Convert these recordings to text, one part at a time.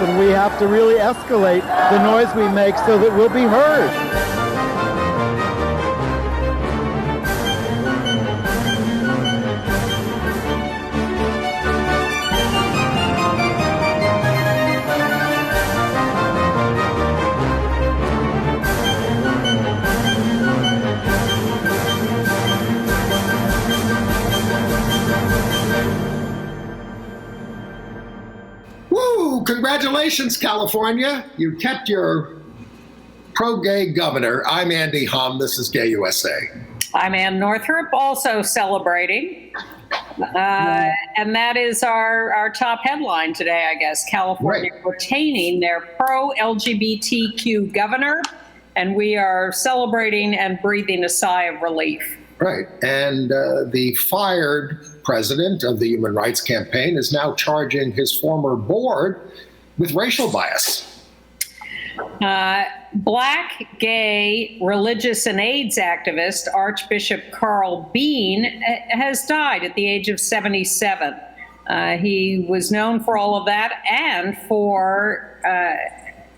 and we have to really escalate the noise we make so that we'll be heard. Congratulations, California. You kept your pro-gay governor. I'm Andy Hum. This is Gay USA. I'm Ann Northrup, also celebrating. And that is our top headline today, I guess. California retaining their pro-LGBTQ governor, and we are celebrating and breathing a sigh of relief. Right. And the fired president of the Human Rights Campaign is now charging his former board with racial bias. Black, gay, religious, and AIDS activist Archbishop Carl Bean has died at the age of 77. He was known for all of that and for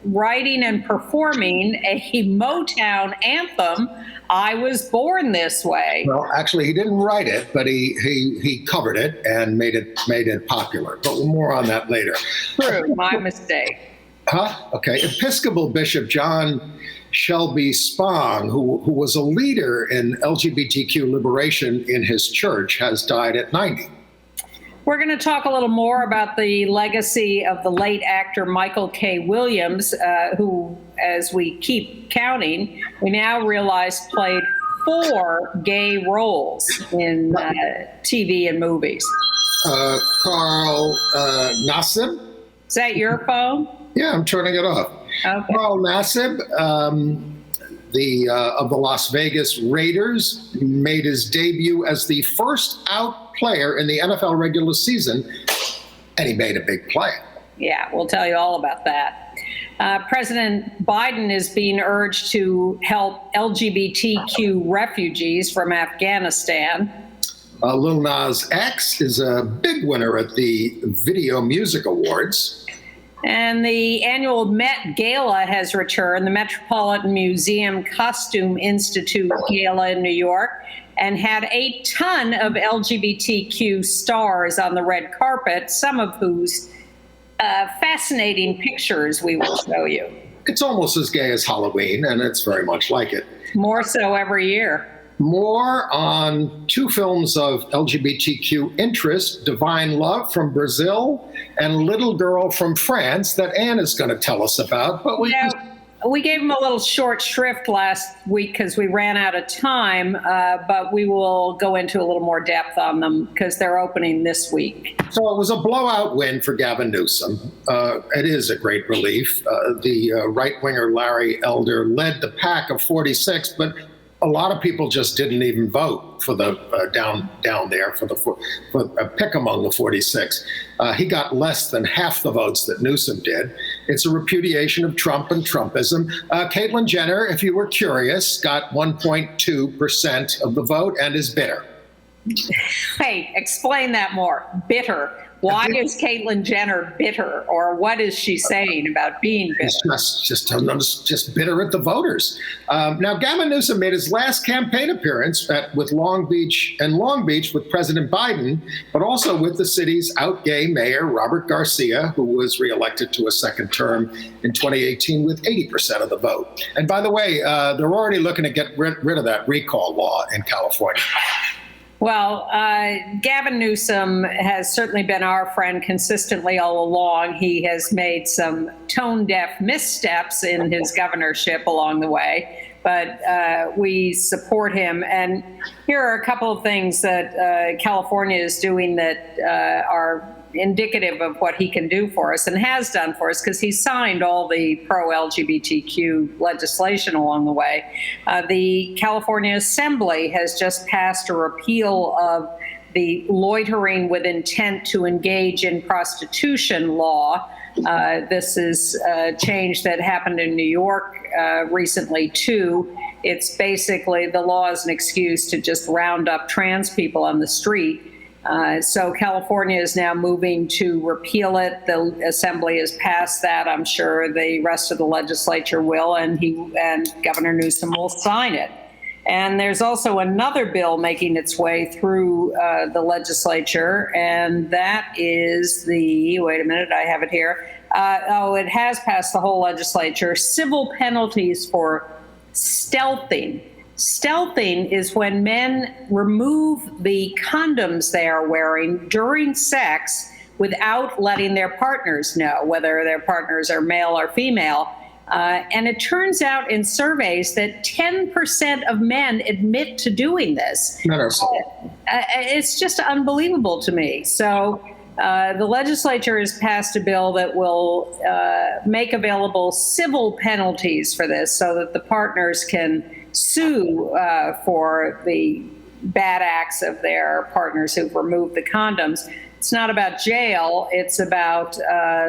writing and performing a Motown anthem, I Was Born This Way. Well, actually, he didn't write it, but he covered it and made it popular. But more on that later. True, my mistake. Okay. Episcopal Bishop John Shelby Spong, who was a leader in LGBTQ liberation in his church, has died at 90. We're going to talk a little more about the legacy of the late actor Michael K. Williams, who, as we keep counting, we now realize played 4 gay roles in TV and movies. Carl Nassib. Is that your phone? Yeah, I'm turning it off. Okay. Carl Nassib, of the Las Vegas Raiders, made his debut as the first out player in the NFL regular season, and he made a big play. Yeah, we'll tell you all about that. President Biden is being urged to help LGBTQ refugees from Afghanistan. Lil Nas X is a big winner at the Video Music Awards. And the annual Met Gala has returned, the Metropolitan Museum Costume Institute Gala in New York, and had a ton of LGBTQ stars on the red carpet, some of whose fascinating pictures we will show you. It's almost as gay as Halloween, and it's very much like it. More so every year. More on 2 films of LGBTQ interest, Divine Love from Brazil and Little Girl from France, that Anne is going to tell us about. But we gave them a little short shrift last week because we ran out of time, but we will go into a little more depth on them because they're opening this week. So it was a blowout win for Gavin Newsom. It is a great relief. The right-winger Larry Elder led the pack of 46, but a lot of people just didn't even vote for the down there for pick among the 46. He got less than half the votes that Newsom did. It's a repudiation of Trump and Trumpism. Caitlyn Jenner, if you were curious, got 1.2% of the vote and is bitter. Hey, explain that more. Bitter. Why is Caitlyn Jenner bitter, or what is she saying about being bitter? It's just bitter at the voters. Now, Gavin Newsom made his last campaign appearance with Long Beach with President Biden, but also with the city's out gay mayor, Robert Garcia, who was reelected to a second term in 2018 with 80% of the vote. And by the way, they're already looking to get rid of that recall law in California. Well, Gavin Newsom has certainly been our friend consistently all along. He has made some tone-deaf missteps in his governorship along the way, but we support him. And here are a couple of things that California is doing that are indicative of what he can do for us and has done for us, because he signed all the pro-LGBTQ legislation along the way. The California Assembly has just passed a repeal of the loitering with intent to engage in prostitution law. This is a change that happened in New York recently, too. It's basically the law is an excuse to just round up trans people on the street. So California is now moving to repeal it. The Assembly has passed that. I'm sure the rest of the legislature will, and Governor Newsom will sign it. And there's also another bill making its way through the legislature, and that is wait a minute, I have it here. It has passed the whole legislature. Civil penalties for stealthing. Stealthing is when men remove the condoms they are wearing during sex without letting their partners know, whether their partners are male or female. And it turns out in surveys that 10% of men admit to doing this. It's just unbelievable to me. So the legislature has passed a bill that will make available civil penalties for this so that the partners can sue for the bad acts of their partners who've removed the condoms. It's not about jail, it's about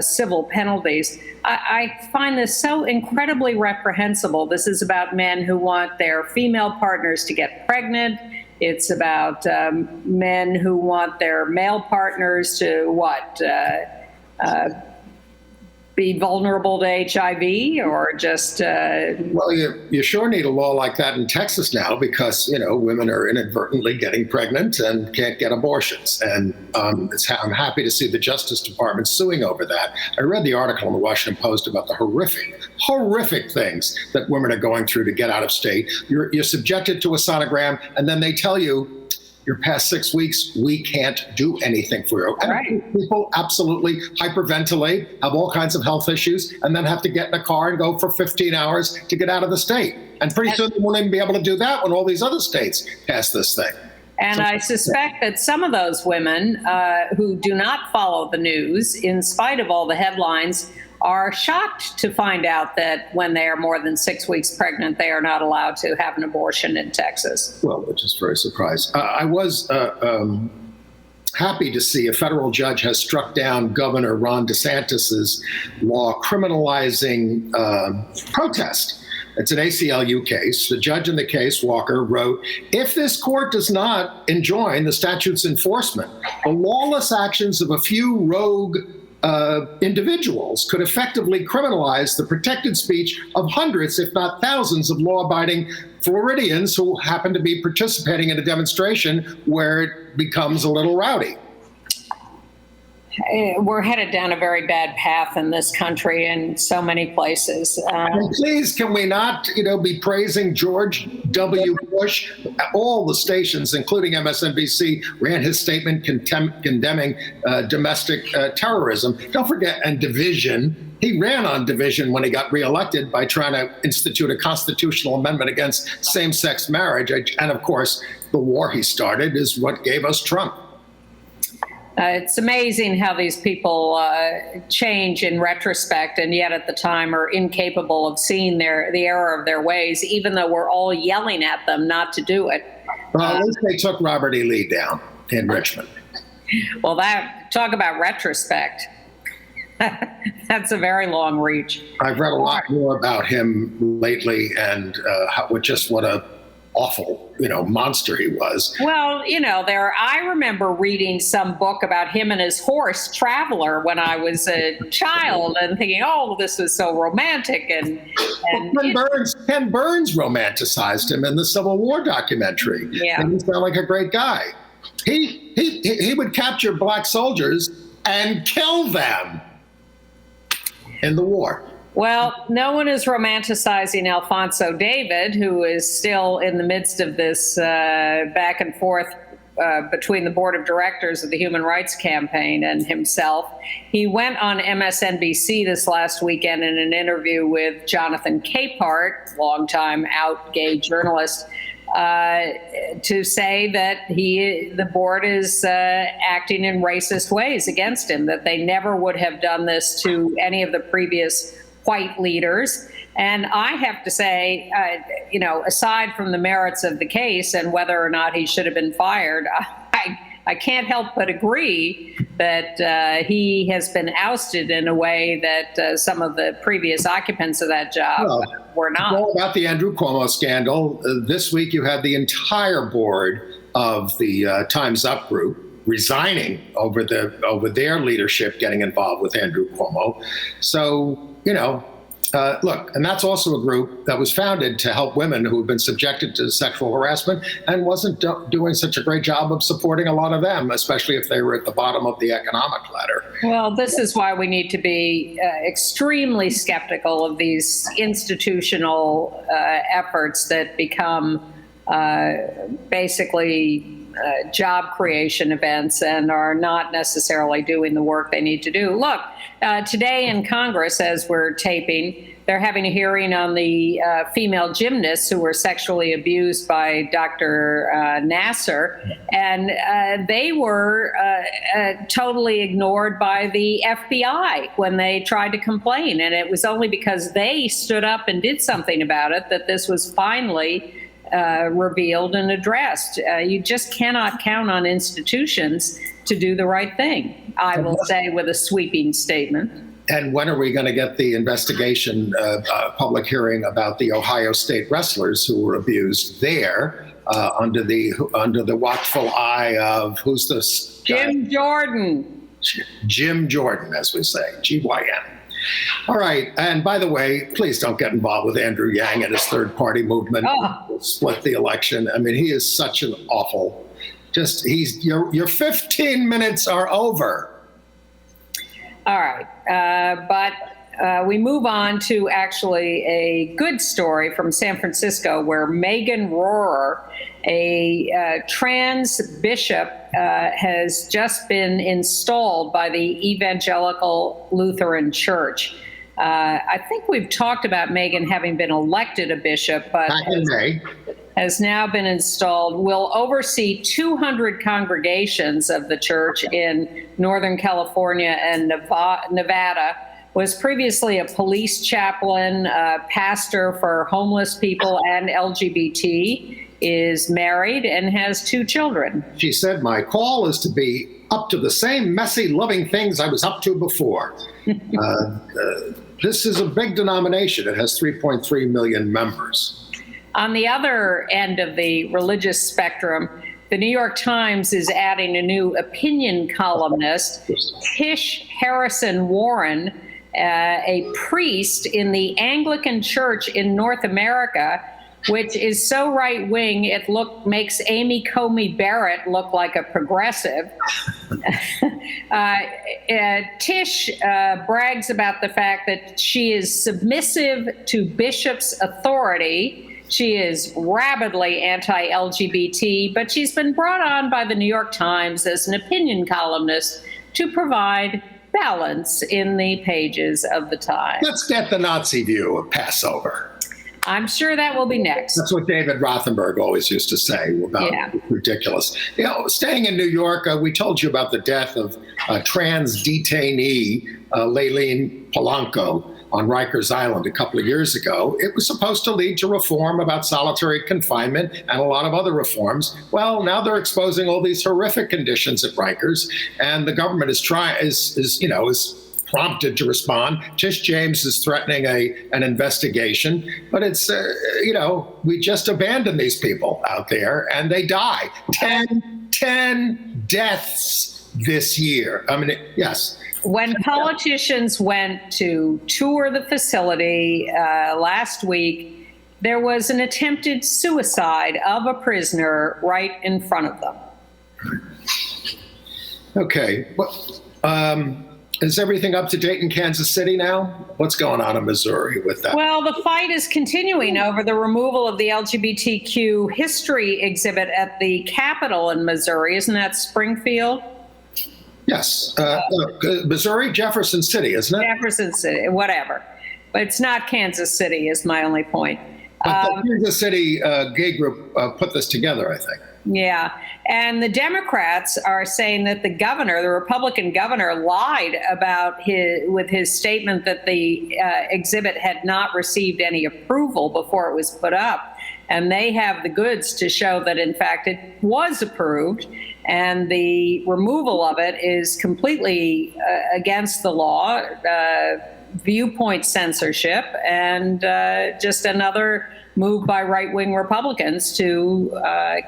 civil penalties. I find this so incredibly reprehensible. This is about men who want their female partners to get pregnant. It's about men who want their male partners to be vulnerable to HIV or just... Well, you sure need a law like that in Texas now because, women are inadvertently getting pregnant and can't get abortions. And I'm happy to see the Justice Department suing over that. I read the article in the Washington Post about the horrific things that women are going through to get out of state. You're subjected to a sonogram, and then they tell you, you're past 6 weeks, we can't do anything for you. And right. People absolutely hyperventilate, have all kinds of health issues, and then have to get in a car and go for 15 hours to get out of the state. And pretty soon they won't even be able to do that when all these other states pass this thing. And I suspect that some of those women who do not follow the news, in spite of all the headlines, are shocked to find out that when they are more than 6 weeks pregnant, they are not allowed to have an abortion in Texas. Well, which is very surprised. I was happy to see a federal judge has struck down Governor Ron DeSantis's law criminalizing protest. It's an ACLU case. The judge in the case, Walker, wrote, if this court does not enjoin the statute's enforcement, the lawless actions of a few rogue individuals could effectively criminalize the protected speech of hundreds, if not thousands, of law-abiding Floridians who happen to be participating in a demonstration where it becomes a little rowdy. We're headed down a very bad path in this country in so many places. And please, can we not, be praising George W. Bush? All the stations, including MSNBC, ran his statement condemning domestic terrorism. Don't forget, and division. He ran on division when he got reelected by trying to institute a constitutional amendment against same-sex marriage. And of course, the war he started is what gave us Trump. It's amazing how these people change in retrospect, and yet at the time are incapable of seeing the error of their ways, even though we're all yelling at them not to do it. Well, at least they took Robert E. Lee down in Richmond. Well, talk about retrospect. That's a very long reach. I've read a lot more about him lately, and what a awful, monster he was. Well, I remember reading some book about him and his horse, Traveler, when I was a child and thinking, oh, this was so romantic. And Ken Burns romanticized him in the Civil War documentary. Yeah. And he sounded like a great guy. He would capture black soldiers and kill them in the war. Well, no one is romanticizing Alphonso David, who is still in the midst of this back and forth between the board of directors of the Human Rights Campaign and himself. He went on MSNBC this last weekend in an interview with Jonathan Capehart, longtime out gay journalist, to say that the board is acting in racist ways against him, that they never would have done this to any of the previous white leaders. And I have to say, aside from the merits of the case and whether or not he should have been fired, I can't help but agree that he has been ousted in a way that some of the previous occupants of that job were not. All about the Andrew Cuomo scandal. This week you had the entire board of the Time's Up group, resigning over their leadership getting involved with Andrew Cuomo. So, look, and that's also a group that was founded to help women who have been subjected to sexual harassment and wasn't doing such a great job of supporting a lot of them, especially if they were at the bottom of the economic ladder. Well, this is why we need to be extremely skeptical of these institutional efforts that become basically job creation events and are not necessarily doing the work they need to do. Look, today in Congress, as we're taping, they're having a hearing on the female gymnasts who were sexually abused by Dr. Nassib, and they were totally ignored by the FBI when they tried to complain. And it was only because they stood up and did something about it that this was finally revealed and addressed. You just cannot count on institutions to do the right thing, I will say with a sweeping statement. And when are we going to get the investigation, public hearing about the Ohio State wrestlers who were abused there under the watchful eye of who's this guy? Jim Jordan. Jim Jordan, as we say, GYN. All right. And by the way, please don't get involved with Andrew Yang and his third party movement. Split the election. I mean, he is such an awful, your 15 minutes are over. All right. But we move on to actually a good story from San Francisco where Megan Rohrer, a trans bishop, has just been installed by the Evangelical Lutheran Church. I think we've talked about Megan having been elected a bishop, but has now been installed, will oversee 200 congregations of the church in Northern California and Nevada, was previously a police chaplain, pastor for homeless people and LGBT, is married and has 2 children. She said, my call is to be up to the same messy, loving things I was up to before. This is a big denomination. It has 3.3 million members. On the other end of the religious spectrum, the New York Times is adding a new opinion columnist, Tish Harrison Warren, a priest in the Anglican Church in North America, which is so right-wing it makes Amy Comey Barrett look like a progressive. Tish brags about the fact that she is submissive to bishops' authority. She is rabidly anti-LGBT, but she's been brought on by the New York Times as an opinion columnist to provide balance in the pages of the Times. Let's get the Nazi view of Passover. I'm sure that will be next. That's what David Rothenberg always used to say about ridiculous. Staying in New York, we told you about the death of a trans detainee, Layleen Polanco, on Rikers Island a couple of years ago. It was supposed to lead to reform about solitary confinement and a lot of other reforms. Well, now they're exposing all these horrific conditions at Rikers, and the government is prompted to respond. Tish James is threatening an investigation, but it's, we just abandon these people out there and they die. 10 deaths this year. I mean, yes. When politicians went to tour the facility last week, there was an attempted suicide of a prisoner right in front of them. Okay. Well, is everything up to date in Kansas City now? What's going on in Missouri with that? Well, the fight is continuing over the removal of the LGBTQ history exhibit at the Capitol in Missouri. Isn't that Springfield? Yes. Missouri, Jefferson City, isn't it? Jefferson City, whatever. But it's not Kansas City is my only point. But the Kansas City gay group put this together, I think. Yeah. And the Democrats are saying that the Republican governor lied about his statement that the exhibit had not received any approval before it was put up. And they have the goods to show that, in fact, it was approved. And the removal of it is completely against the law, viewpoint censorship, and just another move by right-wing Republicans to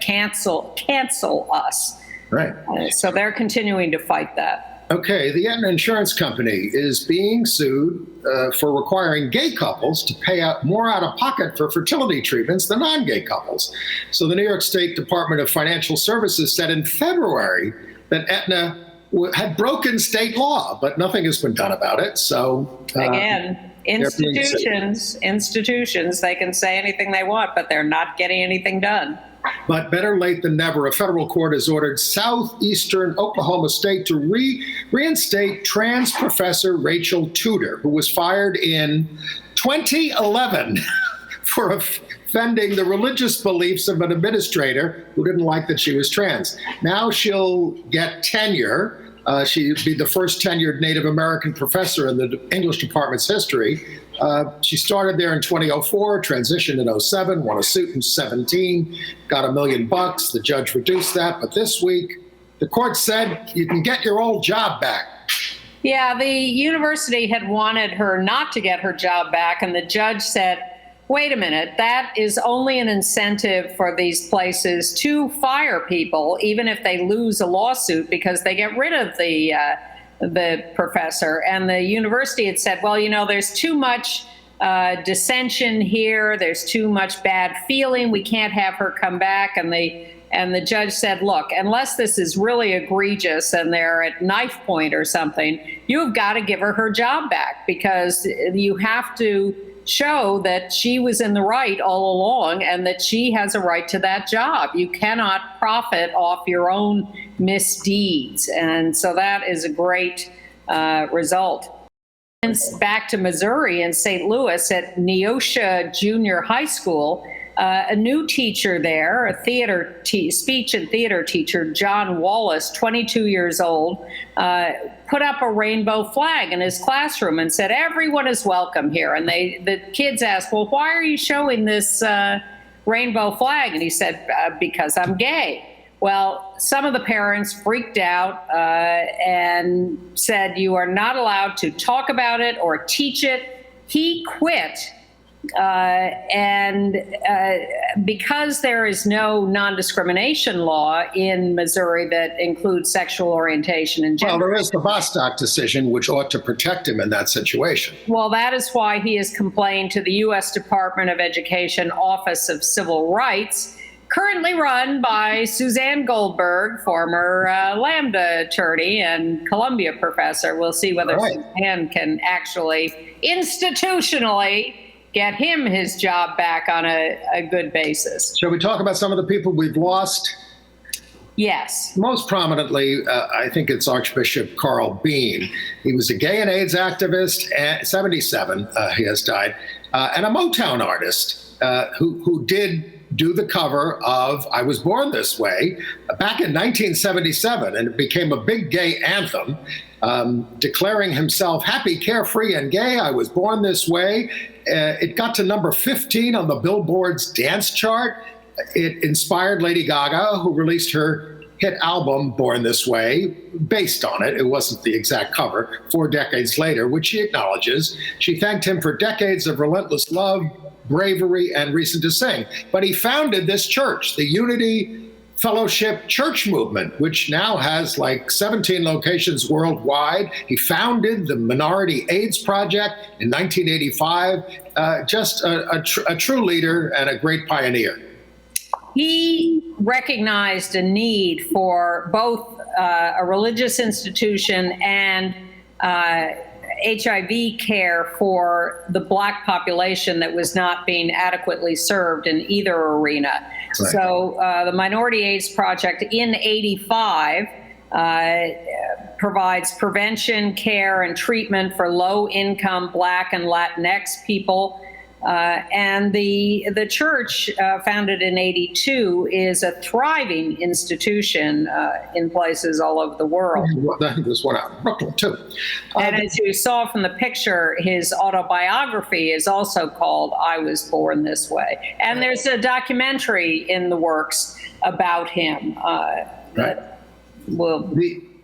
cancel us. Right. So they're continuing to fight that. Okay, the Aetna Insurance Company is being sued for requiring gay couples to pay out more out of pocket for fertility treatments than non-gay couples. So the New York State Department of Financial Services said in February that Aetna had broken state law, but nothing has been done about it. So again, institutions, they can say anything they want, but they're not getting anything done. But better late than never, a federal court has ordered southeastern Oklahoma State to reinstate trans professor Rachel Tudor, who was fired in 2011 for offending the religious beliefs of an administrator who didn't like that she was trans. Now she'll get tenure. She'd be the first tenured Native American professor in the English department's history. She started there in 2004, transitioned in 07, won a suit in 17, got $1 million. The judge reduced that, but this week the court said you can get your old job back. Yeah, the university had wanted her not to get her job back, and the judge said, wait a minute, that is only an incentive for these places to fire people, even if they lose a lawsuit, because they get rid of the professor. And the university had said, well, there's too much dissension here. There's too much bad feeling. We can't have her come back. And the judge said, look, unless this is really egregious and they're at knife point or something, you've got to give her job back, because you have to show that she was in the right all along and that she has a right to that job. You cannot profit off your own misdeeds. And so that is a great result. And back to Missouri in St. Louis at Neosha Junior High School, a new teacher there, a speech and theater teacher, John Wallace, 22 years old, put up a rainbow flag in his classroom and said, everyone is welcome here. And the kids asked, well, why are you showing this rainbow flag? And he said, because I'm gay. Well, some of the parents freaked out and said, you are not allowed to talk about it or teach it. He quit. Because there is no non-discrimination law in Missouri that includes sexual orientation and gender. Well, there is the Bostock decision, which ought to protect him in that situation. Well, that is why he has complained to the U.S. Department of Education Office of Civil Rights, currently run by Suzanne Goldberg, former Lambda attorney and Columbia professor. We'll see whether Suzanne can actually institutionally get him his job back on a good basis. Shall we talk about some of the people we've lost? Yes. Most prominently, I think it's Archbishop Carl Bean. He was a gay and AIDS activist, 77, he has died, and a Motown artist who did do the cover of I Was Born This Way back in 1977, and it became a big gay anthem, declaring himself happy, carefree, and gay. I was born this way. It got to number 15 on the Billboard's dance chart. It inspired Lady Gaga, who released her hit album, Born This Way, based on it. It wasn't the exact cover, 4 decades later, which she acknowledges. She thanked him for decades of relentless love, bravery, and reason to sing. But he founded this church, the Unity Fellowship Church Movement, which now has like 17 locations worldwide. He founded the Minority AIDS Project in 1985. Just a true leader and a great pioneer. He recognized a need for both a religious institution and HIV care for the Black population that was not being adequately served in either arena. Right. So the Minority AIDS Project in 85 provides prevention, care, and treatment for low-income Black and Latinx people. And the church, founded in 82, is a thriving institution in places all over the world. I think there's one out in Brooklyn, too. And as you saw from the picture, his autobiography is also called I Was Born This Way. And there's a documentary in the works about him.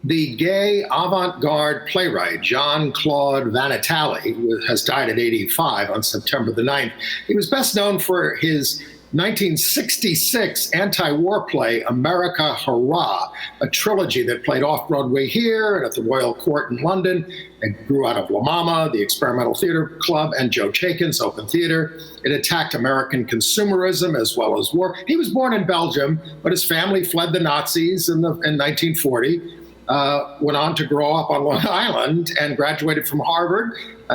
The gay avant-garde playwright, Jean-Claude Van Itali, has died at 85 on September the 9th. He was best known for his 1966 anti-war play, America Hurrah, a trilogy that played off-Broadway here and at the Royal Court in London and grew out of La Mama, the Experimental Theater Club, and Joe Chaikin's Open Theater. It attacked American consumerism as well as war. He was born in Belgium, but his family fled the Nazis in 1940. Went on to grow up on Long Island and graduated from Harvard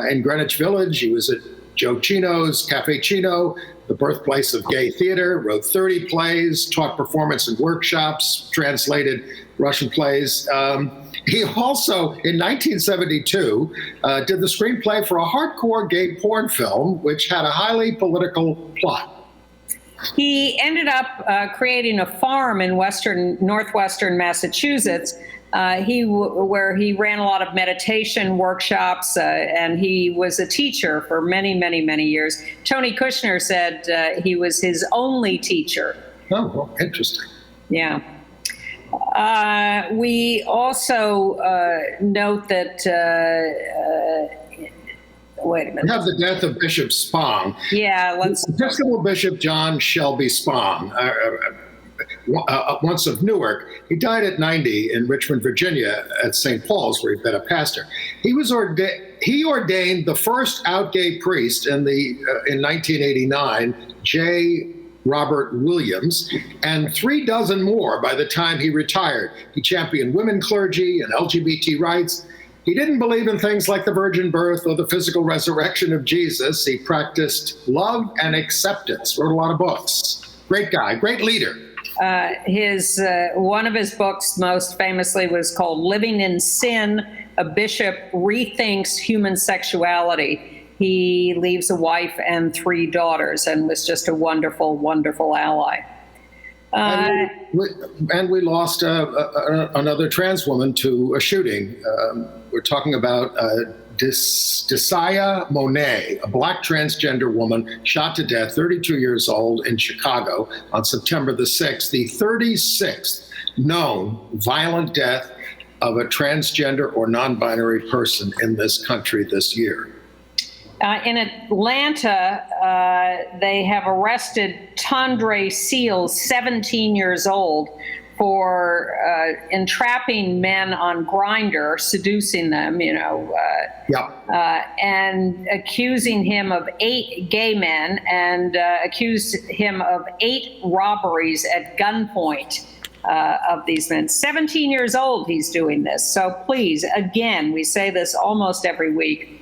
in Greenwich Village. He was at Joe Chino's Cafe Chino, the birthplace of gay theater, wrote 30 plays, taught performance and workshops, translated Russian plays. He also, in 1972, did the screenplay for a hardcore gay porn film, which had a highly political plot. He ended up creating a farm in northwestern Massachusetts, where he ran a lot of meditation workshops, and he was a teacher for many, many, many years. Tony Kushner said he was his only teacher. Oh, well, interesting. Yeah. We also note that, wait a minute. We have the death of Bishop Spong. Yeah, let's. Episcopal Bishop John Shelby Spong, once of Newark. He died at 90 in Richmond, Virginia, at St. Paul's, where he'd been a pastor. He ordained the first out gay priest in 1989, J. Robert Williams, and 36 more by the time he retired. He championed women clergy and LGBT rights. He didn't believe in things like the virgin birth or the physical resurrection of Jesus. He practiced love and acceptance, wrote a lot of books. Great guy, great leader. One of his books most famously was called Living in Sin, A Bishop Rethinks Human Sexuality. He leaves a wife and 3 daughters and was just a wonderful, wonderful ally. And we lost another trans woman to a shooting. We're talking about Desaya Monet, a black transgender woman shot to death, 32 years old, in Chicago on September the 6th, the 36th known violent death of a transgender or non-binary person in this country this year. In Atlanta, they have arrested Tondre Seals, 17 years old, for entrapping men on Grindr, seducing them, and accusing him of 8 gay men, and accused him of 8 robberies at gunpoint of these men. 17 years old, he's doing this. So please, again, we say this almost every week,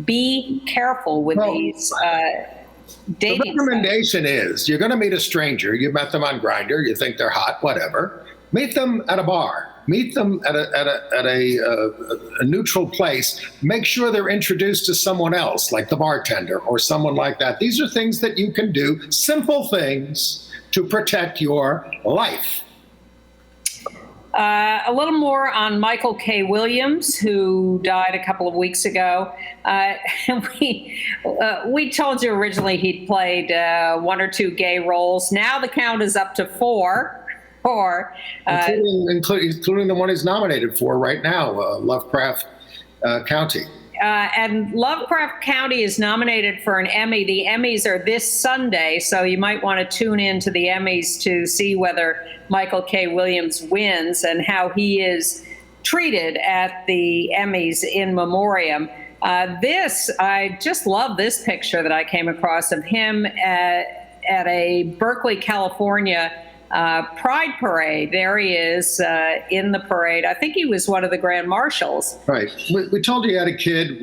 be careful with these dating. The recommendation is, you're going to meet a stranger. You met them on Grindr. You think they're hot, whatever. Meet them at a bar. Meet them at a neutral place. Make sure they're introduced to someone else, like the bartender or someone like that. These are things that you can do, simple things to protect your life. A little more on Michael K. Williams, who died a couple of weeks ago. We told you originally he'd played 1 or 2 gay roles. Now the count is up to 4. Including the one he's nominated for right now, Lovecraft County. And Lovecraft County is nominated for an Emmy. The Emmys are this Sunday, so you might want to tune in to the Emmys to see whether Michael K. Williams wins and how he is treated at the Emmys in memoriam. I just love this picture that I came across of him at a Berkeley, California Pride Parade. There he is in the parade. I think he was one of the grand marshals. Right. We told you he had a kid.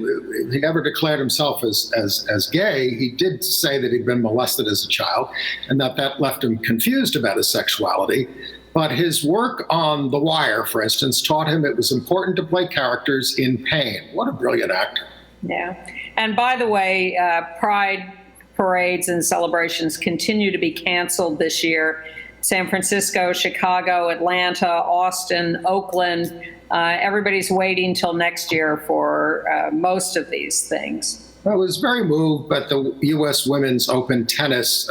He never declared himself as gay. He did say that he'd been molested as a child and that left him confused about his sexuality. But his work on The Wire, for instance, taught him it was important to play characters in pain. What a brilliant actor. Yeah. And by the way, Pride parades and celebrations continue to be canceled this year. San Francisco, Chicago, Atlanta, Austin, Oakland. Everybody's waiting till next year for most of these things. I was very moved by the U.S. Women's Open Tennis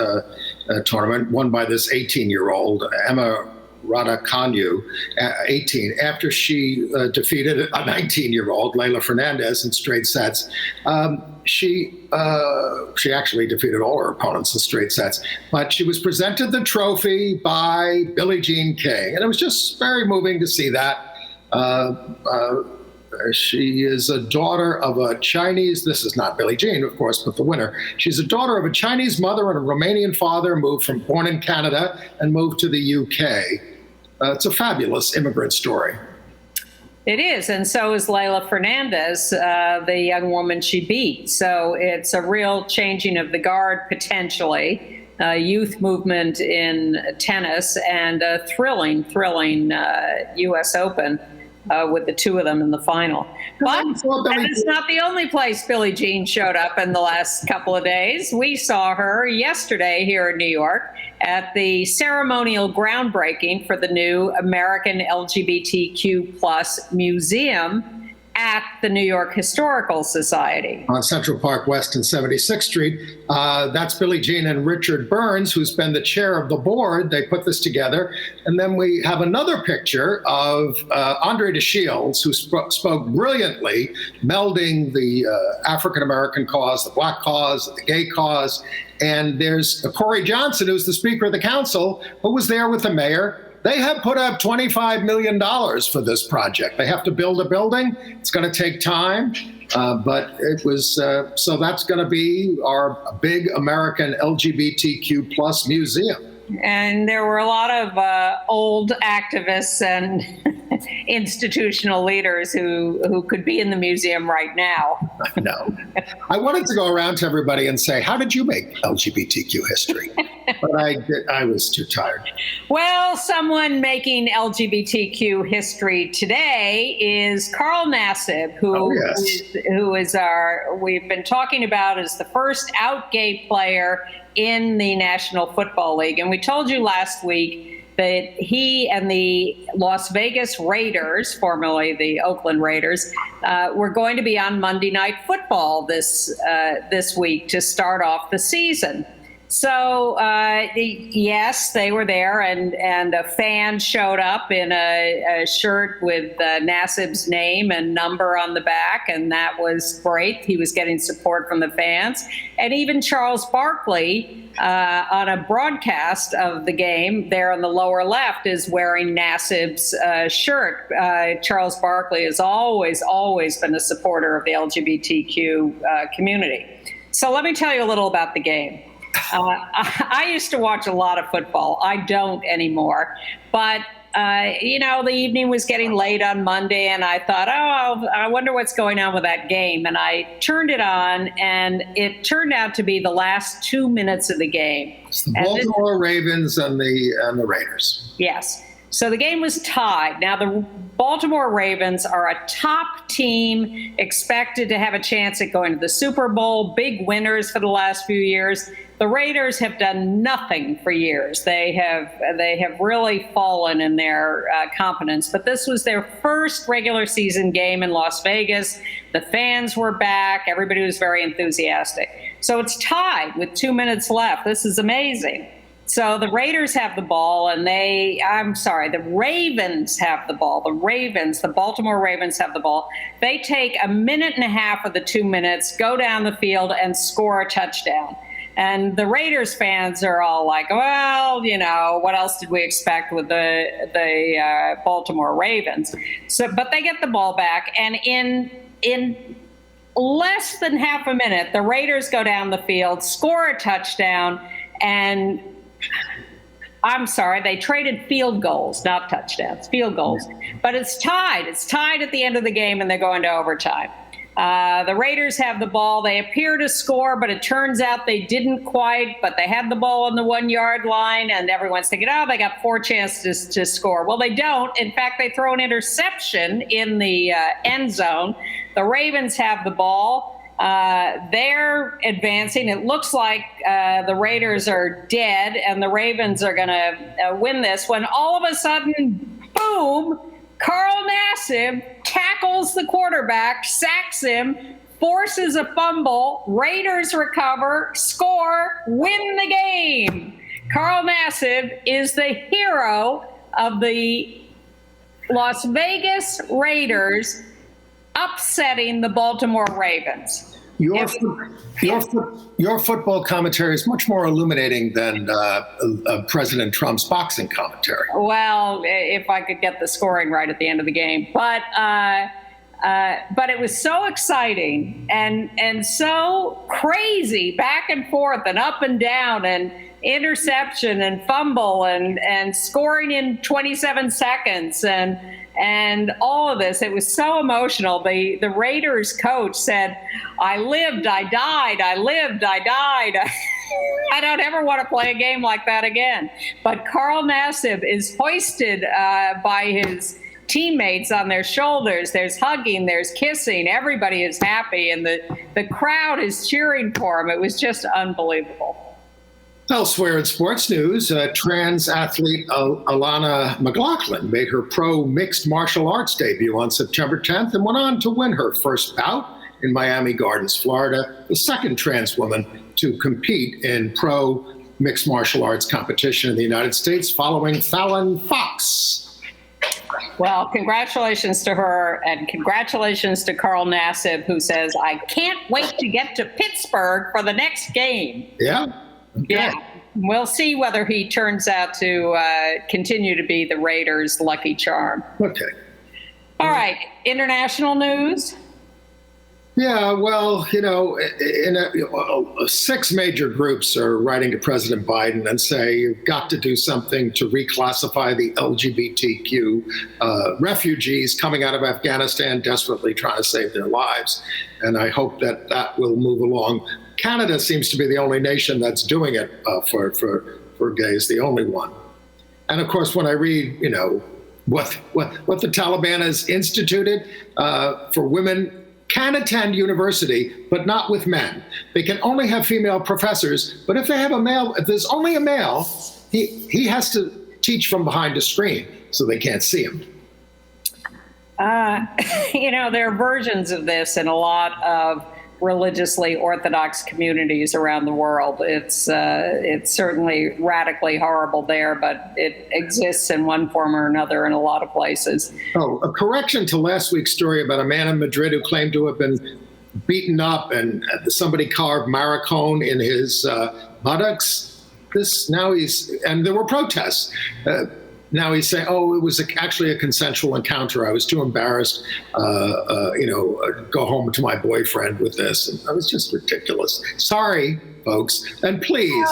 tournament won by this 18-year-old, Emma Raducanu, 18, after she defeated a 19-year-old, Leylah Fernandez, in straight sets. She actually defeated all her opponents in straight sets, but she was presented the trophy by Billie Jean King, and it was just very moving to see that. She is a daughter of a Chinese, this is not Billie Jean, of course, but the winner. She's a daughter of a Chinese mother and a Romanian father, born in Canada and moved to the UK. It's a fabulous immigrant story. It is, and so is Leylah Fernandez, the young woman she beat. So it's a real changing of the guard, potentially, youth movement in tennis, and a thrilling U.S. Open with the two of them in the final. But it's not the only place Billie Jean showed up in the last couple of days. We saw her yesterday here in New York at the ceremonial groundbreaking for the new American LGBTQ plus museum at the New York Historical Society. On Central Park West and 76th Street. That's Billie Jean and Richard Burns, who's been the chair of the board. They put this together. And then we have another picture of Andre de Shields, who spoke brilliantly, melding the African-American cause, the Black cause, the gay cause. And there's Corey Johnson, who's the Speaker of the Council, who was there with the mayor. They have put up $25 million for this project. They have to build a building. It's going to take time, but it was, so that's going to be our big American LGBTQ plus museum. And there were a lot of old activists and institutional leaders who could be in the museum right now. I know. I wanted to go around to everybody and say, how did you make LGBTQ history? But I was too tired. Well, someone making LGBTQ history today is Carl Nassib, who is we've been talking about as the first out gay player in the National Football League. And we told you last week that he and the Las Vegas Raiders, formerly the Oakland Raiders, were going to be on Monday Night Football this week to start off the season. So, yes, they were there, and a fan showed up in a shirt with Nassib's name and number on the back, and that was great. He was getting support from the fans. And even Charles Barkley, on a broadcast of the game there on the lower left, is wearing Nassib's shirt. Charles Barkley has always been a supporter of the LGBTQ community. So let me tell you a little about the game. I used to watch a lot of football. I don't anymore. But, the evening was getting late on Monday, and I thought, I wonder what's going on with that game. And I turned it on, and it turned out to be the last 2 minutes of the game. It's the Baltimore Ravens and the Raiders. Yes. So the game was tied. Now, the Baltimore Ravens are a top team, expected to have a chance at going to the Super Bowl, big winners for the last few years. The Raiders have done nothing for years. They have really fallen in their competence. But this was their first regular season game in Las Vegas. The fans were back. Everybody was very enthusiastic. So it's tied with 2 minutes left. This is amazing. So the Raiders have the ball, and the Ravens have the ball. The Baltimore Ravens have the ball. They take a minute and a half of the 2 minutes, go down the field, and score a touchdown. And the Raiders fans are all like, well, what else did we expect with the Baltimore Ravens? But they get the ball back, and in less than half a minute, the Raiders go down the field, score a touchdown, and I'm sorry, they traded field goals, not touchdowns, field goals. But it's tied. It's tied at the end of the game, and they're going to overtime. The Raiders have the ball. They appear to score, but it turns out they didn't quite. But they had the ball on the 1 yard line, and everyone's thinking, they got 4 chances to score. Well, they don't. In fact, they throw an interception in the end zone. The Ravens have the ball. They're advancing. It looks like the Raiders are dead, and the Ravens are going to win this, when all of a sudden, boom, Carl Nassib tackles the quarterback, sacks him, forces a fumble, Raiders recover, score, win the game. Carl Nassib is the hero of the Las Vegas Raiders upsetting the Baltimore Ravens. Your football commentary is much more illuminating than President Trump's boxing commentary. Well, if I could get the scoring right at the end of the game, but it was so exciting and so crazy, back and forth and up and down and interception and fumble and scoring in 27 seconds and all of this. It was so emotional. The Raiders coach said, "I lived, I died, I lived, I died." I don't ever want to play a game like that again. But Carl Nassib is hoisted by his teammates on their shoulders. There's hugging, there's kissing. Everybody is happy, and the crowd is cheering for him. It was just unbelievable. Elsewhere in sports news, trans athlete Alana McLaughlin made her pro mixed martial arts debut on September 10th and went on to win her first bout in Miami Gardens, Florida, the second trans woman to compete in pro mixed martial arts competition in the United States, following Fallon Fox. Well, congratulations to her, and congratulations to Carl Nassib, who says, "I can't wait to get to Pittsburgh for the next game." Yeah. Okay. Yeah, we'll see whether he turns out to continue to be the Raiders' lucky charm. Okay. All right, international news. Yeah, well, six major groups are writing to President Biden and say you've got to do something to reclassify the LGBTQ refugees coming out of Afghanistan, desperately trying to save their lives. And I hope that will move along. Canada seems to be the only nation that's doing it for gays, the only one. And of course, when I read, what the Taliban has instituted for women can attend university, but not with men. They can only have female professors, but if they have a male, if there's only a male, he has to teach from behind a screen, so they can't see him. There are versions of this in a lot of religiously orthodox communities around the world. It's certainly radically horrible there, but it exists in one form or another in a lot of places. Oh, a correction to last week's story about a man in Madrid who claimed to have been beaten up and somebody carved maricone in his buttocks. And there were protests. Now he's saying, it was actually a consensual encounter. I was too embarrassed, go home to my boyfriend with this. And it was just ridiculous. Sorry, folks. And please,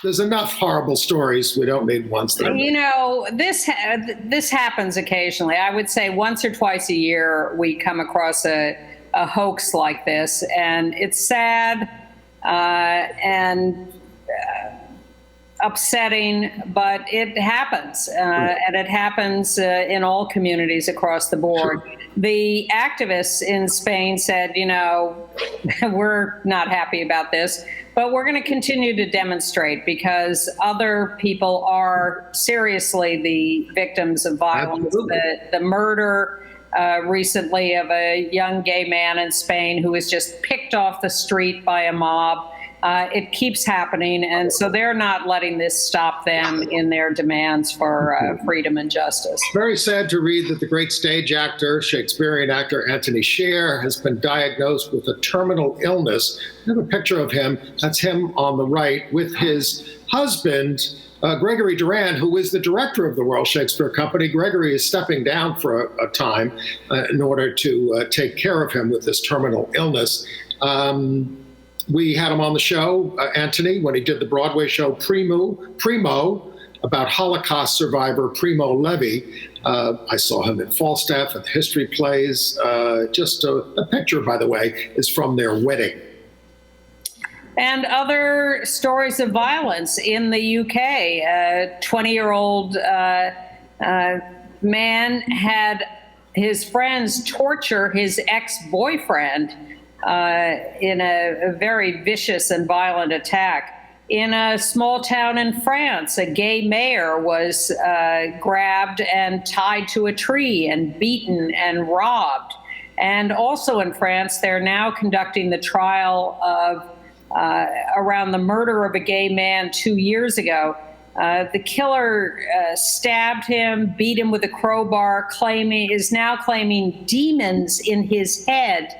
there's enough horrible stories. We don't need ones that are... This happens occasionally. I would say once or twice a year, we come across a hoax like this. And it's sad and upsetting, but it happens, and it happens in all communities across the board. Sure. The activists in Spain said, we're not happy about this, but we're going to continue to demonstrate because other people are seriously the victims of violence. The murder recently of a young gay man in Spain who was just picked off the street by a mob. It keeps happening, and so they're not letting this stop them in their demands for freedom and justice. Very sad to read that the great stage actor, Shakespearean actor Anthony Sher has been diagnosed with a terminal illness. I have a picture of him. That's him on the right with his husband, Gregory Durand, who is the director of the Royal Shakespeare Company. Gregory is stepping down for a time in order to take care of him with this terminal illness. We had him on the show, Anthony, when he did the Broadway show Primo, about Holocaust survivor Primo Levi. I saw him in Falstaff at the History Plays. Just a picture, by the way, is from their wedding. And other stories of violence in the UK. A 20-year-old man had his friends torture his ex-boyfriend in a very vicious and violent attack. In a small town in France, a gay mayor was grabbed and tied to a tree and beaten and robbed. And also in France, they're now conducting the trial of around the murder of a gay man 2 years ago. The killer stabbed him, beat him with a crowbar, is now claiming demons in his head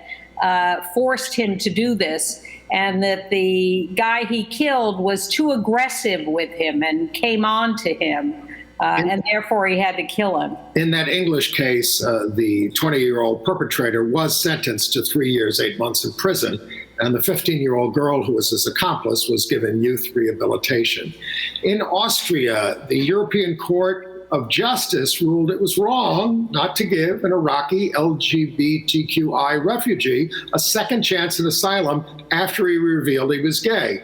forced him to do this, and that the guy he killed was too aggressive with him and came on to him, and therefore he had to kill him. In that English case, the 20-year-old perpetrator was sentenced to 3 years, 8 months in prison, and the 15-year-old girl who was his accomplice was given youth rehabilitation. In Austria, the European Court of Justice ruled it was wrong not to give an Iraqi LGBTQI refugee a second chance at asylum after he revealed he was gay.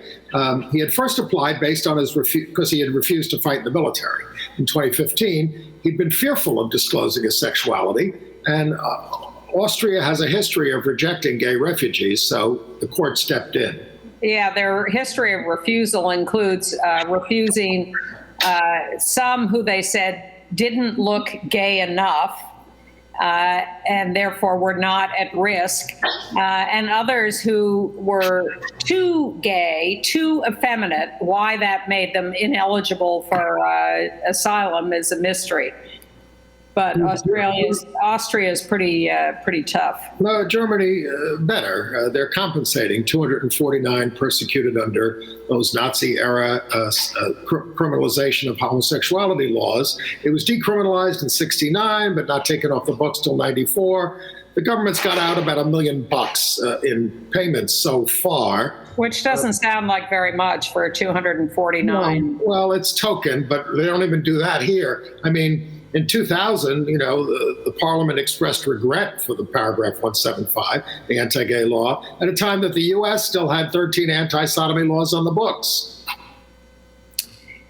He had first applied based on his because he had refused to fight in the military. In 2015, he'd been fearful of disclosing his sexuality, and Austria has a history of rejecting gay refugees, so the court stepped in. Yeah, their history of refusal includes refusing some who they said didn't look gay enough and therefore were not at risk, and others who were too gay, too effeminate. Why that made them ineligible for asylum is a mystery. But Austria is pretty tough. No, Germany, better. They're compensating 249 persecuted under those Nazi-era criminalization of homosexuality laws. It was decriminalized in '69, but not taken off the books till '94. The government's got out about $1 million in payments so far. Which doesn't sound like very much for 249. Well, it's token, but they don't even do that here. I mean, in 2000, the Parliament expressed regret for the paragraph 175, the anti-gay law, at a time that the U.S. still had 13 anti-sodomy laws on the books.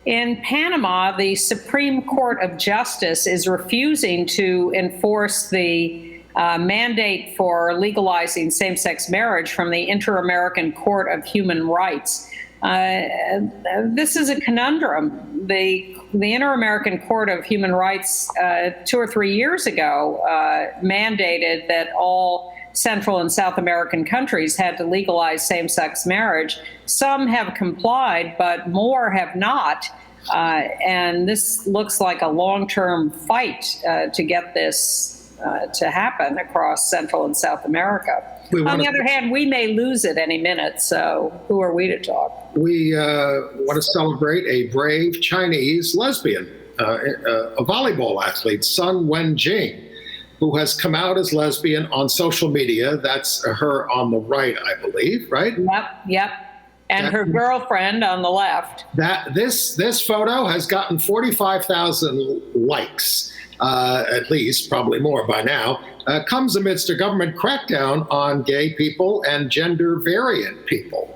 In Panama, the Supreme Court of Justice is refusing to enforce the mandate for legalizing same-sex marriage from the Inter-American Court of Human Rights. This is a conundrum. The Inter-American Court of Human Rights 2 or 3 years ago mandated that all Central and South American countries had to legalize same-sex marriage. Some have complied, but more have not. And this looks like a long-term fight to get this to happen across Central and South America. On the other hand, we may lose it any minute, so who are we to talk? We want to celebrate a brave Chinese lesbian, a volleyball athlete, Sun Wenjing, who has come out as lesbian on social media. That's her on the right, I believe, right? Yep. And her girlfriend on the left. This photo has gotten 45,000 likes. At least, probably more by now, comes amidst a government crackdown on gay people and gender variant people.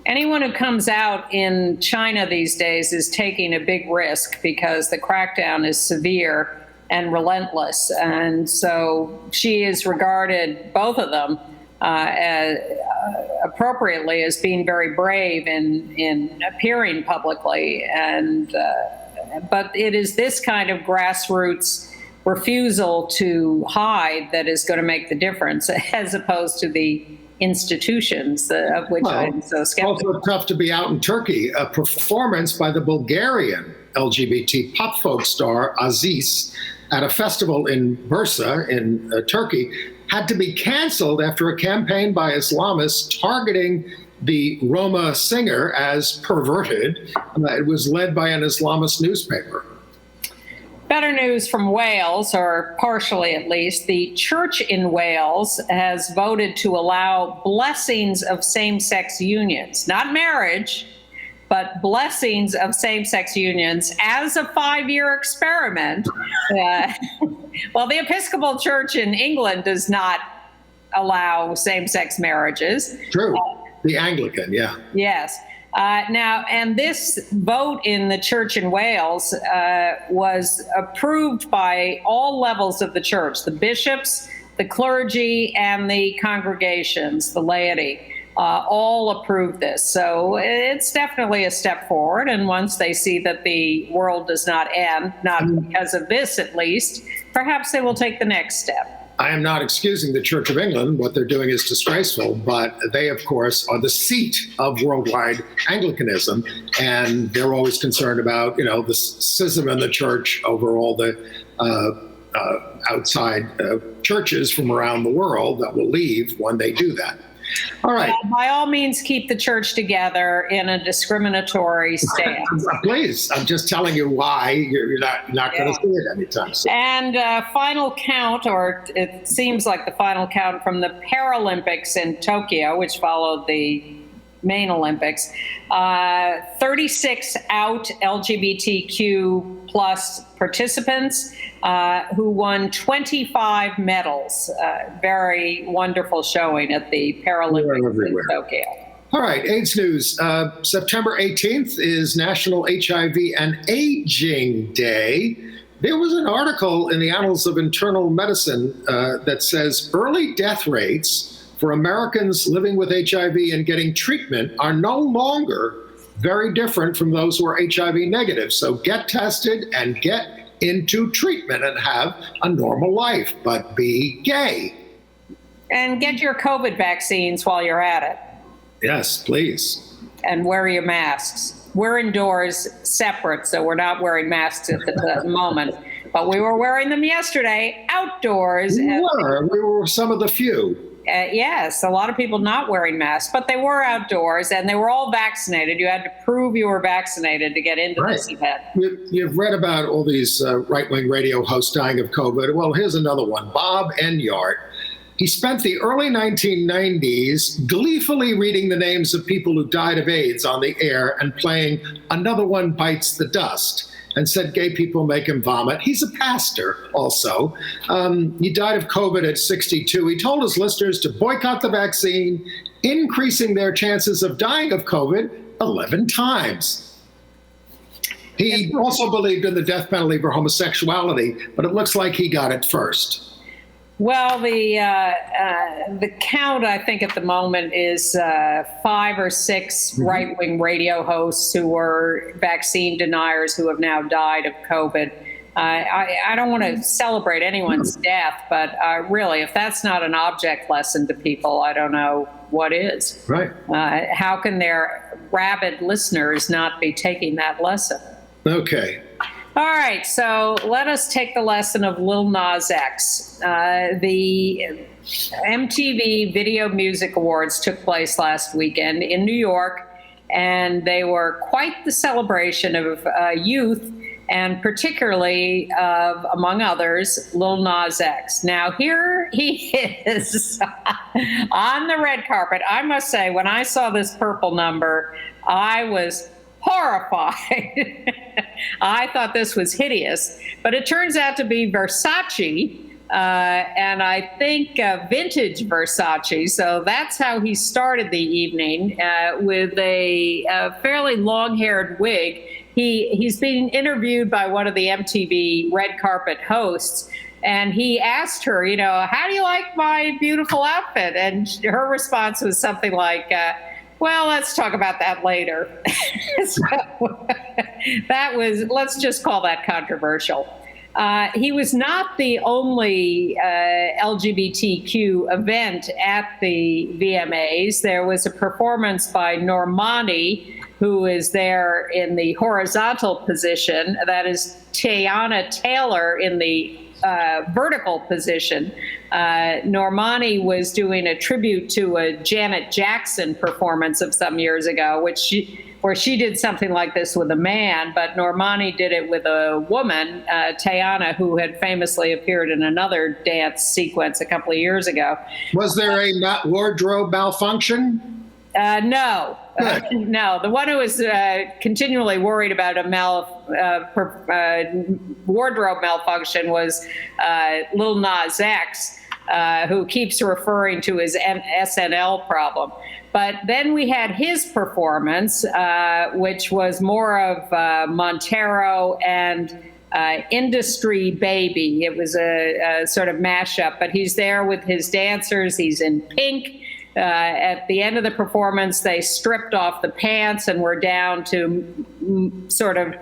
Anyone who comes out in China these days is taking a big risk because the crackdown is severe and relentless. And so she is regarded, both of them, appropriately as being very brave in appearing publicly. But it is this kind of grassroots refusal to hide that is going to make the difference, as opposed to the institutions of which I'm so skeptical. Also tough to be out in Turkey. A performance by the Bulgarian LGBT pop folk star Aziz at a festival in Bursa in Turkey had to be canceled after a campaign by Islamists targeting the Roma singer as perverted. It was led by an Islamist newspaper. Better news from Wales, or partially at least. The church in Wales has voted to allow blessings of same-sex unions, not marriage, but blessings of same-sex unions as a 5-year experiment. Well, the Episcopal Church in England does not allow same-sex marriages. True. The Anglican, yeah. Yes. Now, and this vote in the church in Wales was approved by all levels of the church, the bishops, the clergy, and the congregations, the laity, all approved this. So it's definitely a step forward. And once they see that the world does not end, not because of this at least, perhaps they will take the next step. I am not excusing the Church of England. What they're doing is disgraceful, but they, of course, are the seat of worldwide Anglicanism, and they're always concerned about, the schism in the church over all the outside churches from around the world that will leave when they do that. All right. By all means, keep the church together in a discriminatory stance. Please, I'm just telling you why you're not going to see it anytime soon. And final count, or it seems like the final count from the Paralympics in Tokyo, which followed the main Olympics, 36 out LGBTQ plus participants who won 25 medals. Very wonderful showing at the Paralympics in Tokyo. All right, AIDS news. September 18th is National HIV and Aging Day. There was an article in the Annals of Internal Medicine that says early death rates for Americans living with HIV and getting treatment are no longer very different from those who are HIV negative. So get tested and get into treatment and have a normal life, but be gay. And get your COVID vaccines while you're at it. Yes, please. And wear your masks. We're indoors separate, so we're not wearing masks at the moment. But we were wearing them yesterday outdoors. We were some of the few. Yes, a lot of people not wearing masks, but they were outdoors and they were all vaccinated. You had to prove you were vaccinated to get into this event. You've read about all these right-wing radio hosts dying of COVID. Well, here's another one, Bob Enyart. He spent the early 1990s gleefully reading the names of people who died of AIDS on the air and playing Another One Bites the Dust, and said gay people make him vomit. He's a pastor also. He died of COVID at 62. He told his listeners to boycott the vaccine, increasing their chances of dying of COVID 11 times. He also believed in the death penalty for homosexuality, but it looks like he got it first. Well, the count, I think, at the moment is 5 or 6 right-wing radio hosts who were vaccine deniers who have now died of COVID. I don't want to celebrate anyone's death, but really, if that's not an object lesson to people, I don't know what is. Right. How can their rabid listeners not be taking that lesson? Okay. All right, so let us take the lesson of Lil Nas X. The MTV Video Music Awards took place last weekend in New York, and they were quite the celebration of youth, and particularly of, among others, Lil Nas X. Now, here he is on the red carpet. I must say, when I saw this purple number, I was horrified. I thought this was hideous, but it turns out to be Versace, and I think vintage Versace. So that's how he started the evening, with a fairly long-haired wig. He's being interviewed by one of the MTV red carpet hosts, and he asked her, how do you like my beautiful outfit? And her response was something like, well, let's talk about that later. So that was, let's just call that controversial. He was not the only LGBTQ event at the VMAs. There was a performance by Normani, who is there in the horizontal position. That is Tiana Taylor in the vertical position. Normani was doing a tribute to a Janet Jackson performance of some years ago, where she did something like this with a man, but Normani did it with a woman, Tiana, who had famously appeared in another dance sequence a couple of years ago. Was there a wardrobe malfunction? No. No, the one who was continually worried about a wardrobe malfunction was Lil Nas X, who keeps referring to his SNL problem. But then we had his performance, which was more of Montero and Industry Baby. It was a sort of mashup, but he's there with his dancers. He's in pink. At the end of the performance, they stripped off the pants and were down to sort of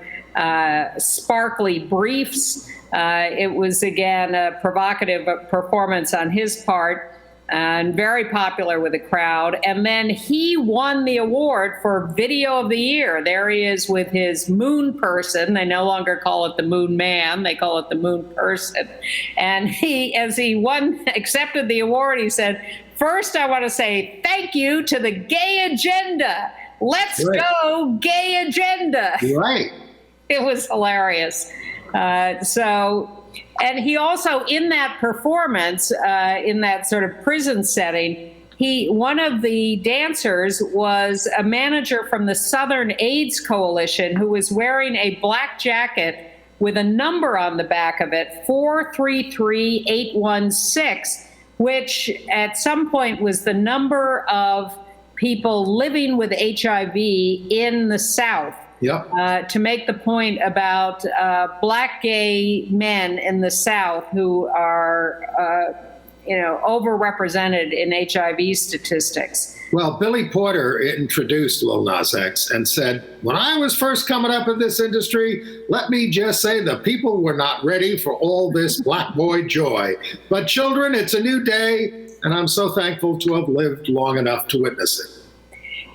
sparkly briefs. It was, again, a provocative performance on his part and very popular with the crowd. And then he won the award for Video of the Year. There he is with his moon person. They no longer call it the Moon Man, they call it the Moon Person. And he, as he accepted the award, he said, "First, I want to say thank you to the gay agenda. Let's go, gay agenda." Right. It was hilarious. And he also, in that performance, in that sort of prison setting, one of the dancers was a manager from the Southern AIDS Coalition who was wearing a black jacket with a number on the back of it, 433816, which at some point was the number of people living with HIV in the South. Yep. To make the point about black gay men in the South who are, overrepresented in HIV statistics. Well, Billy Porter introduced Lil Nas X and said, "When I was first coming up in this industry, let me just say the people were not ready for all this black boy joy. But children, it's a new day, and I'm so thankful to have lived long enough to witness it."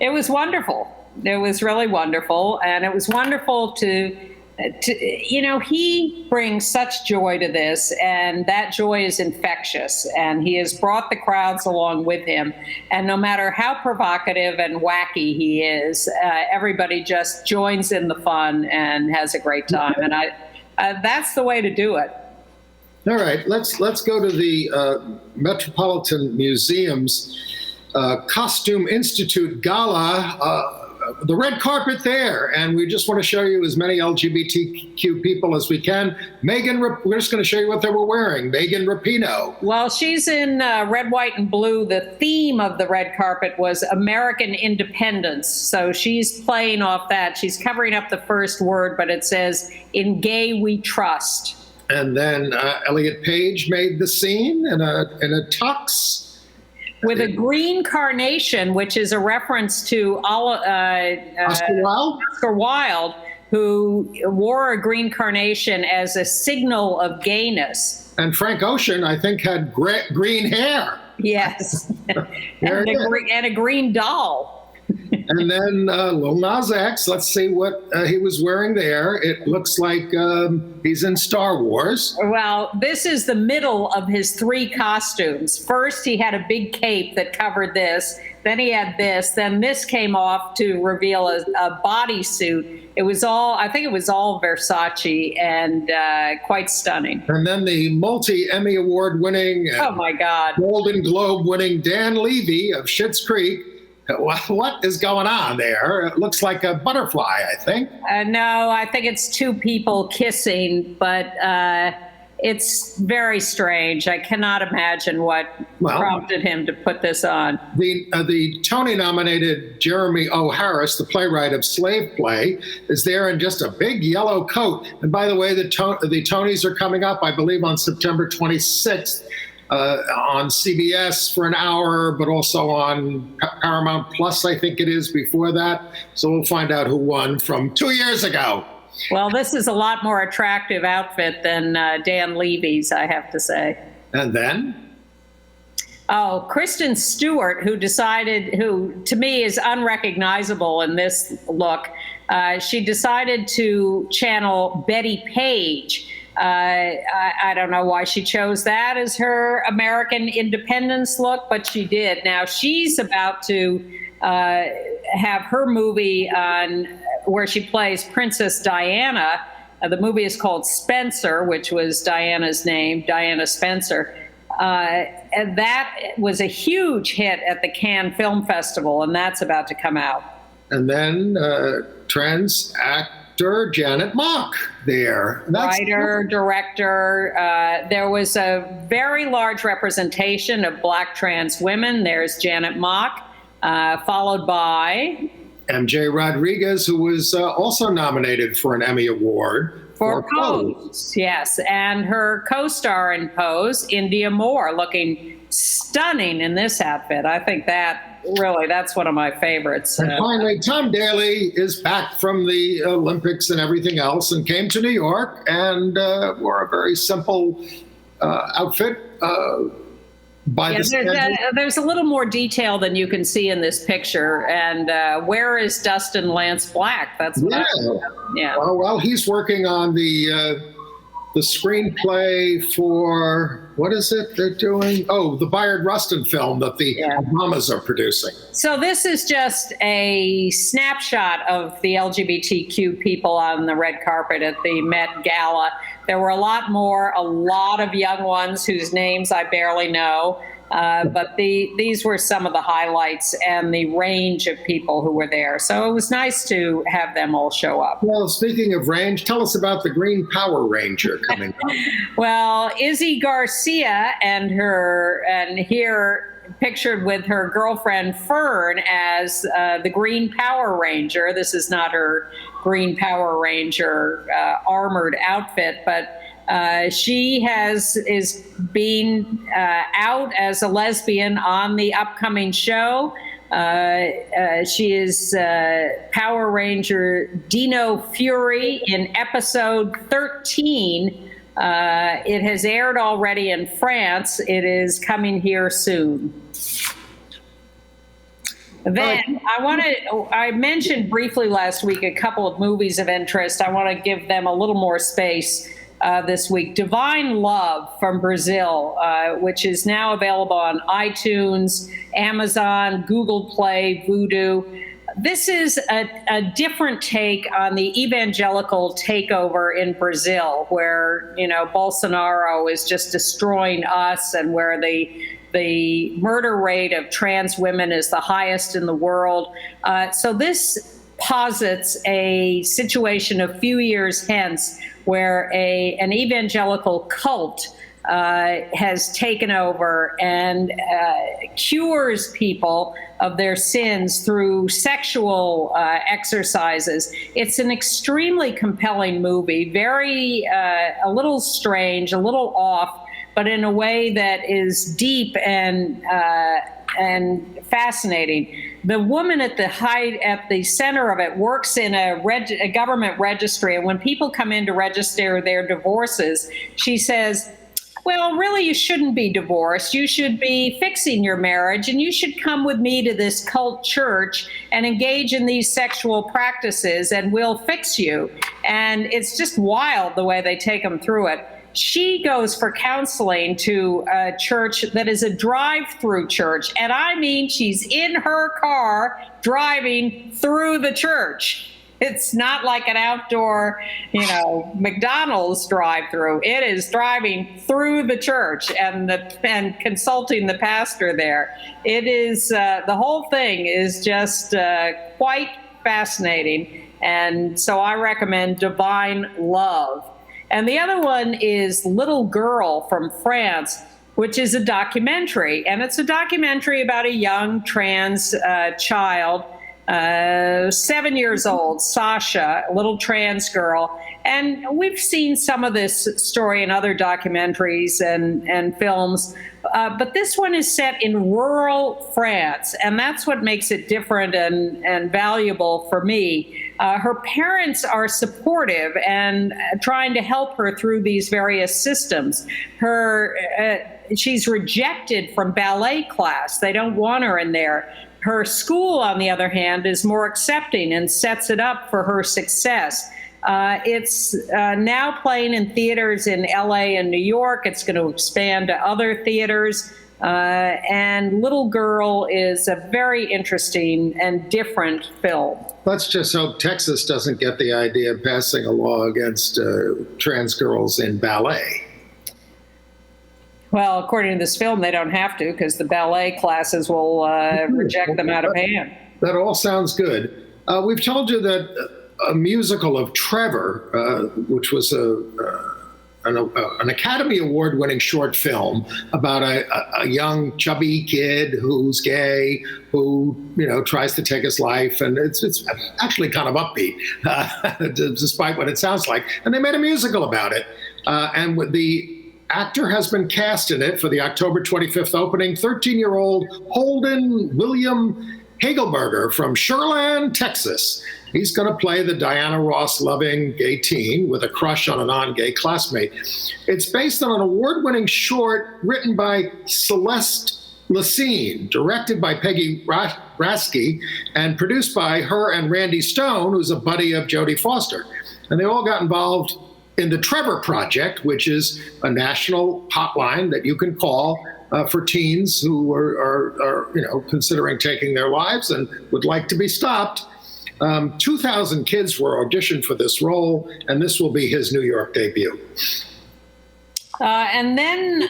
It was wonderful. It was really wonderful. And it was wonderful to he brings such joy to this, and that joy is infectious. And he has brought the crowds along with him. And no matter how provocative and wacky he is, everybody just joins in the fun and has a great time. And that's the way to do it. All right, let's go to the Metropolitan Museum's Costume Institute Gala, the red carpet there, and we just want to show you as many LGBTQ people as we can. We're just going to show you what they were wearing. Megan Rapinoe. Well, she's in red, white, and blue. The theme of the red carpet was American independence, so she's playing off that. She's covering up the first word, but it says, "In gay we trust." And then Elliot Page made the scene in a tux. With a green carnation, which is a reference to Oscar Wilde, who wore a green carnation as a signal of gayness. And Frank Ocean, I think, had green hair. Yes, and a green doll. And then Lil Nas X, let's see what he was wearing there. It looks like he's in Star Wars. Well, this is the middle of his three costumes. First, he had a big cape that covered this. Then he had this. Then this came off to reveal a bodysuit. I think it was all Versace, and quite stunning. And then the multi-Emmy Award winning, oh my God, Golden Globe winning Dan Levy of Schitt's Creek. What is going on there? It looks like a butterfly, I think. No, I think it's two people kissing, but it's very strange. I cannot imagine what prompted him to put this on. The Tony-nominated Jeremy O. Harris, the playwright of Slave Play, is there in just a big yellow coat. And by the way, the Tonys are coming up, I believe, on September 26th. On CBS for an hour, but also on Paramount Plus, I think it is, before that. So we'll find out who won from 2 years ago. Well, this is a lot more attractive outfit than Dan Levy's, I have to say. And then? Oh, Kristen Stewart, who to me is unrecognizable in this look. She decided to channel Betty Page. I don't know why she chose that as her American independence look, but she did. Now she's about to have her movie on where she plays Princess Diana. The movie is called Spencer, which was Diana's name, Diana Spencer. And that was a huge hit at the Cannes Film Festival, and that's about to come out. And then trans actor Janet Mock there. Writer, director. There was a very large representation of black trans women. There's Janet Mock, followed by MJ Rodriguez, who was also nominated for an Emmy Award for Pose. Yes, and her co-star in Pose, India Moore, looking stunning in this outfit. I think that's one of my favorites. And finally, Tom Daley is back from the Olympics and everything else and came to New York and wore a very simple outfit. There's a little more detail than you can see in this picture. And where is Dustin Lance Black? That's what yeah. Well, he's working on the screenplay for, what is it they're doing? Oh, the Bayard Rustin film that the Obamas are producing. So this is just a snapshot of the LGBTQ people on the red carpet at the Met Gala. There were a lot of young ones whose names I barely know. But these were some of the highlights and the range of people who were there. So it was nice to have them all show up. Well, speaking of range, tell us about the Green Power Ranger coming up. Well, Izzy Garcia and here pictured with her girlfriend Fern as the Green Power Ranger. This is not her Green Power Ranger armored outfit, but she is being out as a lesbian on the upcoming show. She is Power Ranger Dino Fury in episode 13. It has aired already in France. It is coming here soon. Then I mentioned briefly last week a couple of movies of interest. I want to give them a little more space this week. Divine Love from Brazil, which is now available on iTunes, Amazon, Google Play, Vudu. This is a different take on the evangelical takeover in Brazil, where, Bolsonaro is just destroying us, and where the murder rate of trans women is the highest in the world. So this posits a situation a few years hence where an evangelical cult has taken over and cures people of their sins through sexual exercises. It's an extremely compelling movie, a little strange, a little off, but in a way that is deep and fascinating. The woman at the center of it works in a government registry, and when people come in to register their divorces, she says, well, really, you shouldn't be divorced. You should be fixing your marriage, and you should come with me to this cult church and engage in these sexual practices, and we'll fix you. And it's just wild the way they take them through it. She goes for counseling to a church that is a drive-through church. And I mean, she's in her car driving through the church. It's not like an outdoor, McDonald's drive-through. It is driving through the church and consulting the pastor there. It is, the whole thing is just quite fascinating. And so I recommend Divine Love. And the other one is Little Girl from France, which is a documentary. And it's a documentary about a young trans child, 7 years old, Sasha, a little trans girl. And we've seen some of this story in other documentaries and films. But this one is set in rural France, and that's what makes it different and valuable for me. Her parents are supportive and trying to help her through these various systems. She's rejected from ballet class. They don't want her in there. Her school, on the other hand, is more accepting and sets it up for her success. It's now playing in theaters in LA and New York. It's going to expand to other theaters. And Little Girl is a very interesting and different film. Let's just hope Texas doesn't get the idea of passing a law against trans girls in ballet. Well, according to this film, they don't have to, because the ballet classes will reject them out of hand. That all sounds good. We've told you that a musical of Trevor, which was an Academy Award-winning short film about a young chubby kid who's gay, who tries to take his life, and it's actually kind of upbeat, despite what it sounds like. And they made a musical about it, and with the actor has been cast in it for the October 25th opening. 13-year-old Holden William Hagelberger from Sherland, Texas. He's going to play the Diana Ross-loving gay teen with a crush on a non-gay classmate. It's based on an award-winning short written by Celeste Lacine, directed by Peggy Rasky, and produced by her and Randy Stone, who's a buddy of Jodie Foster. And they all got involved in the Trevor Project, which is a national hotline that you can call for teens who are considering taking their lives and would like to be stopped. 2,000 kids were auditioned for this role, and this will be his New York debut. And then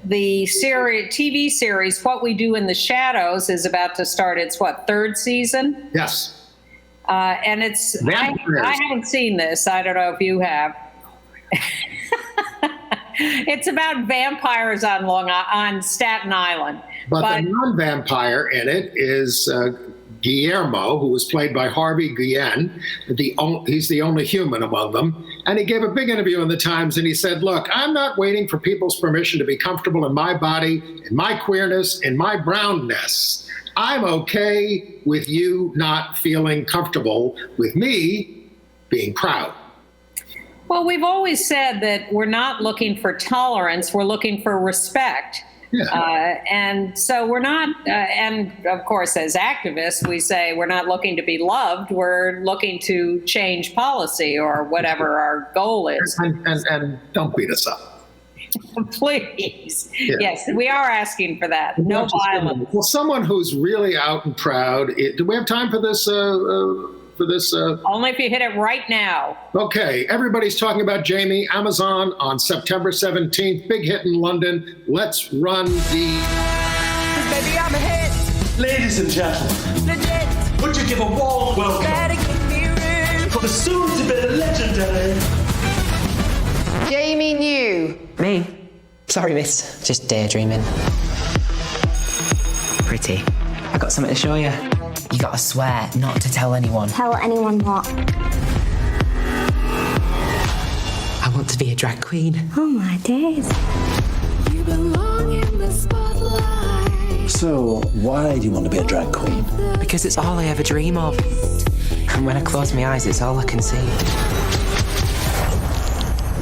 the TV series, What We Do in the Shadows, is about to start its, third season? Yes. And it's, I haven't seen this. I don't know if you have. It's about vampires on Staten Island. But the non-vampire in it is Guillermo, who was played by Harvey Guillen. He's the only human among them. And he gave a big interview in the Times, and he said, look, I'm not waiting for people's permission to be comfortable in my body, in my queerness, in my brownness. I'm okay with you not feeling comfortable with me being proud. Well, we've always said that we're not looking for tolerance, we're looking for respect. Yeah. And so we're not, and of course, as activists, we say we're not looking to be loved, we're looking to change policy or whatever our goal is. And don't beat us up. Please. Yeah. Yes, we are asking for that. No violence. Well, someone who's really out and proud, do we have time for this? Only if you hit it right now. Okay, everybody's talking about Jamie, Amazon on September 17th. Big hit in London. Let's run the... Baby, I'm a hit. Ladies and gentlemen, Legit. would you give a warm welcome Better give me room. for the soon-to-be legendary Jamie New. Me? Sorry, miss. Just daydreaming. Pretty. I got something to show you. You gotta swear not to tell anyone. Tell anyone what? I want to be a drag queen. Oh my days. You belong in the spotlight. So, why do you want to be a drag queen? Because it's all I ever dream of. And when I close my eyes, it's all I can see.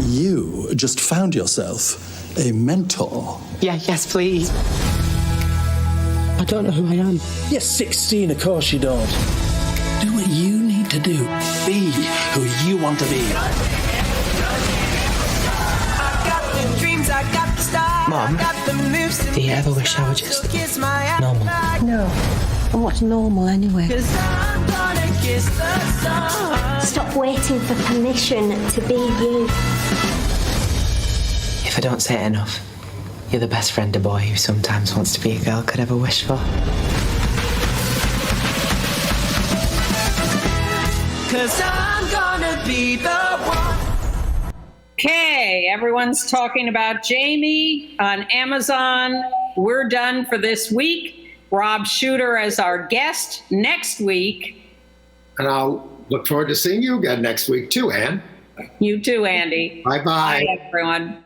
You just found yourself a mentor. Yeah, yes, please. I don't know who I am. You're 16, of course you don't. Do what you need to do. Be who you want to be. I got the dreams, I got the style. Mom, I got the moves to do you ever wish I were just kiss my normal? No. And what's normal anyway? 'Cause I'm gonna kiss the sun. Stop waiting for permission to be you. If I don't say it enough, you're the best friend a boy who sometimes wants to be a girl could ever wish for. 'Cause I'm gonna be the one. Okay, everyone's talking about Jamie on Amazon. We're done for this week. Rob Shooter as our guest next week. And I'll look forward to seeing you again next week too, Ann. You too, Andy. Bye-bye. Bye, everyone.